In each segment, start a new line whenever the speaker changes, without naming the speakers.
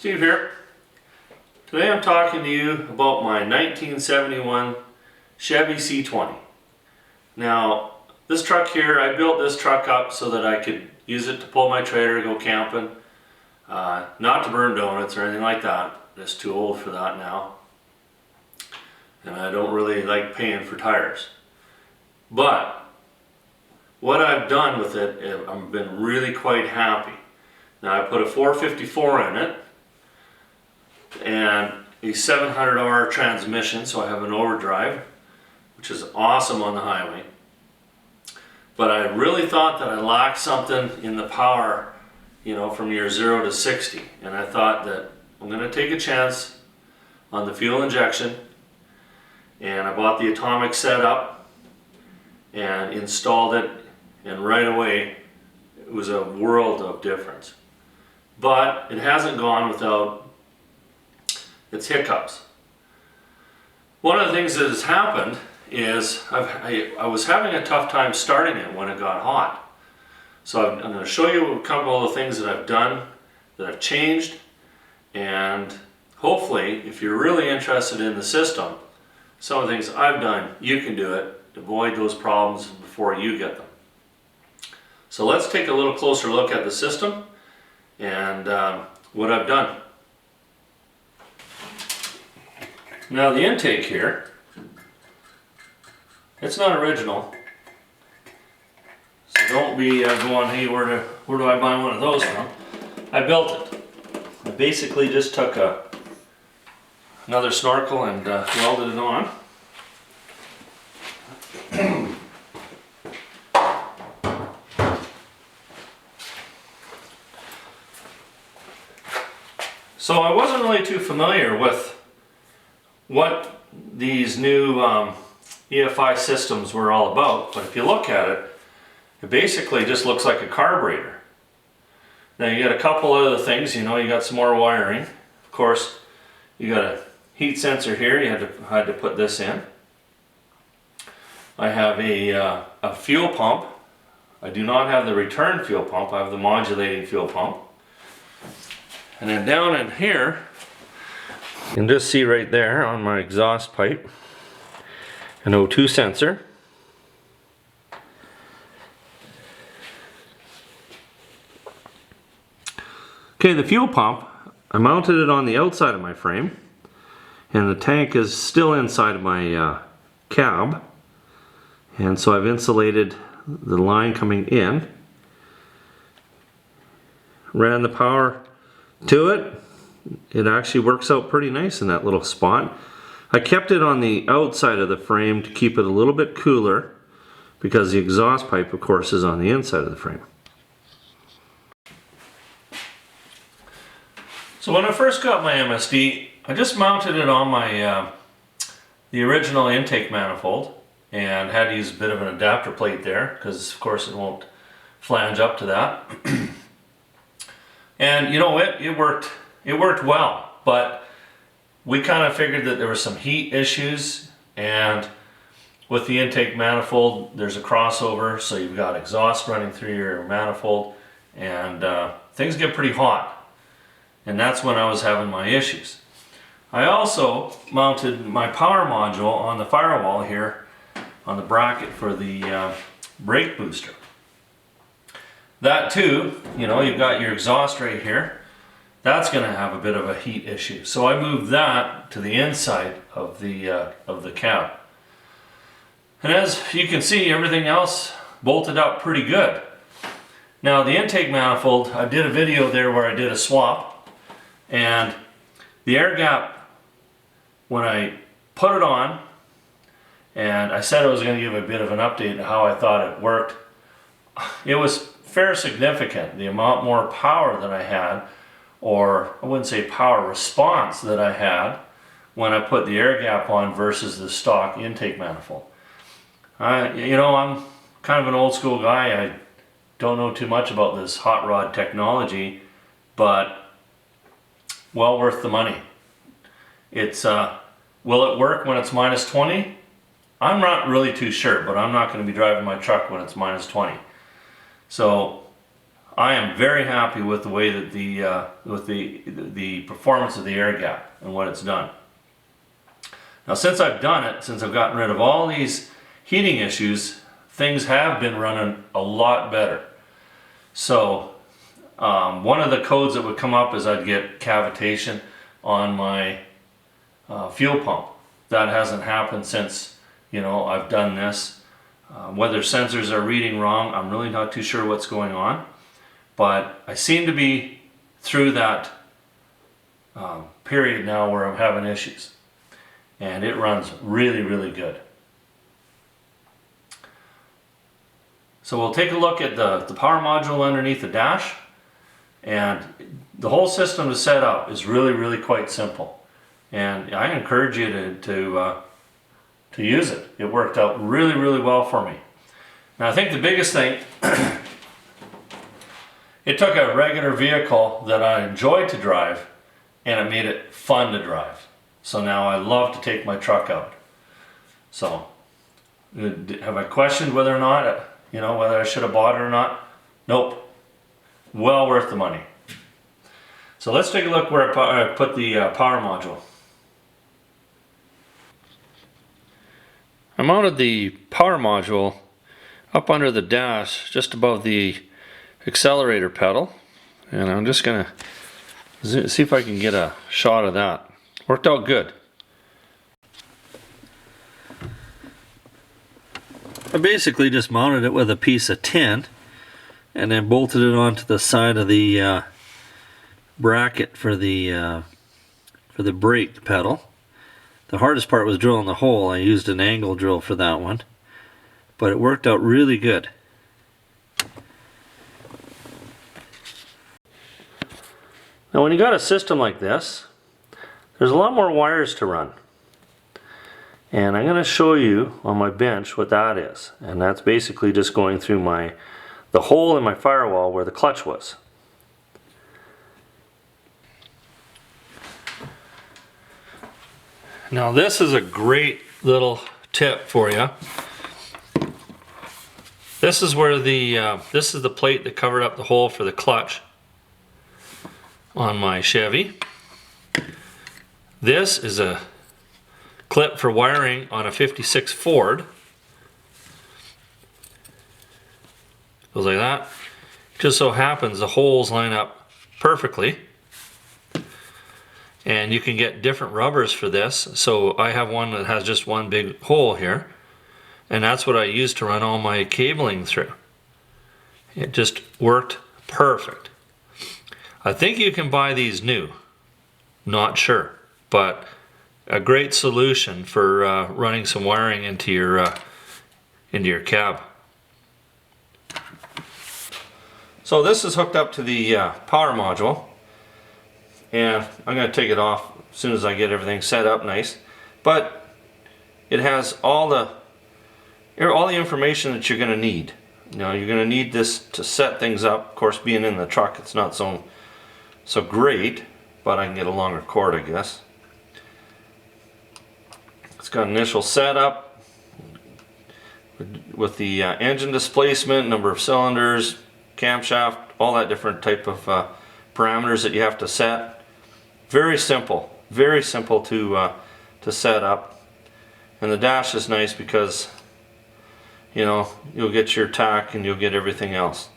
Steve here. Today I'm talking to you about my 1971 Chevy C20. Now, this truck here, I built this truck up so that I could use it to pull my trailer, go camping, not to burn donuts or anything like that. It's too old for that now. And I don't really like paying for tires. But what I've done with it, I've been really quite happy. Now I put a 454 in it and a 700R transmission, so I have an overdrive, which is awesome on the highway. But I really thought that I lacked something in the power, you know, from your 0 to 60. And I thought that I'm going to take a chance on the fuel injection. And I bought the atomic setup and installed it, and right away it was a world of difference. But it hasn't gone without its hiccups. One of the things that has happened is I was having a tough time starting it when it got hot. So I'm going to show you a couple of the things that I've done, that I've changed, and hopefully if you're really interested in the system, some of the things I've done, you can do it to avoid those problems before you get them. So let's take a little closer look at the system and what I've done. Now the intake here, it's not original, so don't be going, hey, where do I buy one of those from? I built it. I basically just took another snorkel and welded it on. So I wasn't really too familiar with what these new EFI systems were all about, but if you look at it, it basically just looks like a carburetor. Now you got a couple other things, you know, you got some more wiring. Of course, you got a heat sensor here, you had to put this in. I have a fuel pump. I do not have the return fuel pump, I have the modulating fuel pump. And then down in here, you can just see right there on my exhaust pipe, an O2 sensor. Okay, the fuel pump, I mounted it on the outside of my frame, and the tank is still inside of my cab. And so I've insulated the line coming in, ran the power to it. It actually works out pretty nice in that little spot. I kept it on the outside of the frame to keep it a little bit cooler because the exhaust pipe, of course, is on the inside of the frame. So when I first got my MSD, I just mounted it on my the original intake manifold and had to use a bit of an adapter plate there because, of course, it won't flange up to that. And you know, it worked well, but we kind of figured that there were some heat issues, and with the intake manifold there's a crossover, so you've got exhaust running through your manifold, and things get pretty hot, and that's when I was having my issues. I also mounted my power module on the firewall here on the bracket for the brake booster. That too, you know, you've got your exhaust right here. That's going to have a bit of a heat issue. So I moved that to the inside of the cab. And as you can see, everything else bolted up pretty good. Now the intake manifold, I did a video there where I did a swap, and the air gap, when I put it on, and I said I was going to give a bit of an update on how I thought it worked, it was fair significant, the amount more power that I had, or I wouldn't say power response that I had when I put the air gap on versus the stock intake manifold. You know, I'm kind of an old school guy. I don't know too much about this hot rod technology, but well worth the money. It's will it work when it's minus 20? I'm not really too sure, but I'm not going to be driving my truck when it's minus 20. So I am very happy with the way that the performance of the air gap and what it's done. Now since I've done it, since I've gotten rid of all these heating issues, things have been running a lot better. So one of the codes that would come up is I'd get cavitation on my fuel pump. That hasn't happened since, you know, I've done this. Whether sensors are reading wrong, I'm really not too sure what's going on. But I seem to be through that period now where I'm having issues. And it runs really, really good. So we'll take a look at the power module underneath the dash. And the whole system to set up is really, really quite simple. And I encourage you to use it. It worked out really, really well for me. Now I think the biggest thing, it took a regular vehicle that I enjoyed to drive and it made it fun to drive. So now I love to take my truck out. So have I questioned whether or not, you know, whether I should have bought it or not? Nope. Well worth the money. So let's take a look where I put the power module. I mounted the power module up under the dash just above the accelerator pedal, and I'm just gonna see if I can get a shot of that. Worked out good. I basically just mounted it with a piece of tin and then bolted it onto the side of the bracket for the brake pedal. The hardest part was drilling the hole. I used an angle drill for that one, but it worked out really good. Now when you got a system like this, there's a lot more wires to run. And I'm going to show you on my bench what that is. And that's basically just going through the hole in my firewall where the clutch was. Now this is a great little tip for you. This is where this is the plate that covered up the hole for the clutch on my Chevy. This is a clip for wiring on a 56 Ford. Goes like that. Just so happens the holes line up perfectly. And you can get different rubbers for this. So I have one that has just one big hole here. And that's what I use to run all my cabling through. It just worked perfect. I think you can buy these new. Not sure. But a great solution for running some wiring into your cab. So this is hooked up to the power module. And I'm going to take it off as soon as I get everything set up nice. But it has all the information that you're going to need. You know, you're going to need this to set things up. Of course, being in the truck, it's not so great, but I can get a longer cord, I guess. It's got initial setup with the engine displacement, number of cylinders, camshaft, all that different type of parameters that you have to set. Very simple to set up. And the dash is nice because, you know, you'll get your tack and you'll get everything else.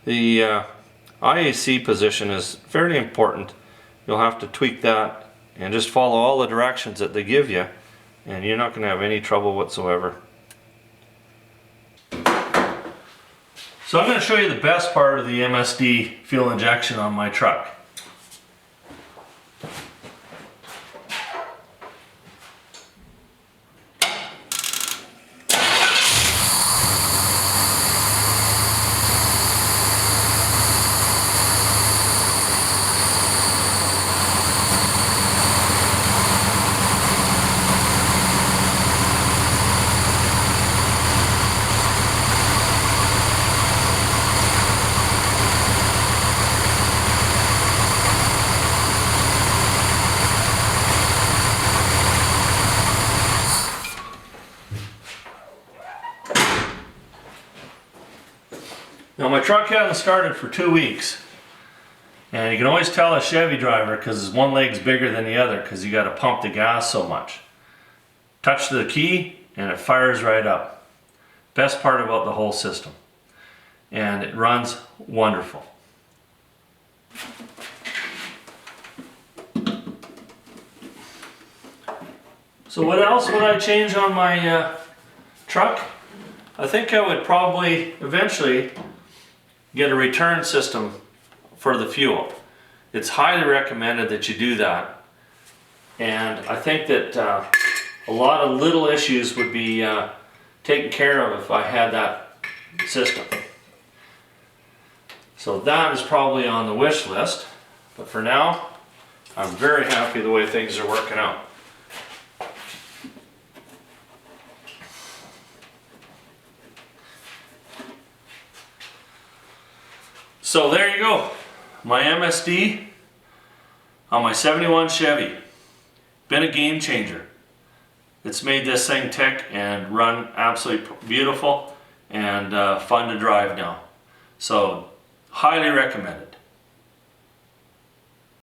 The IAC position is fairly important. You'll have to tweak that and just follow all the directions that they give you, and you're not going to have any trouble whatsoever. So I'm going to show you the best part of the MSD fuel injection on my truck. Now my truck hasn't started for 2 weeks. And you can always tell a Chevy driver because one leg's bigger than the other because you got to pump the gas so much. Touch the key and it fires right up. Best part about the whole system. And it runs wonderful. So what else would I change on my truck? I think I would probably eventually get a return system for the fuel. It's highly recommended that you do that. And I think that a lot of little issues would be taken care of if I had that system. So that is probably on the wish list. But for now, I'm very happy the way things are working out. So there you go, my MSD on my 71 Chevy. Been a game changer. It's made this thing tick and run absolutely beautiful and fun to drive now. So highly recommended.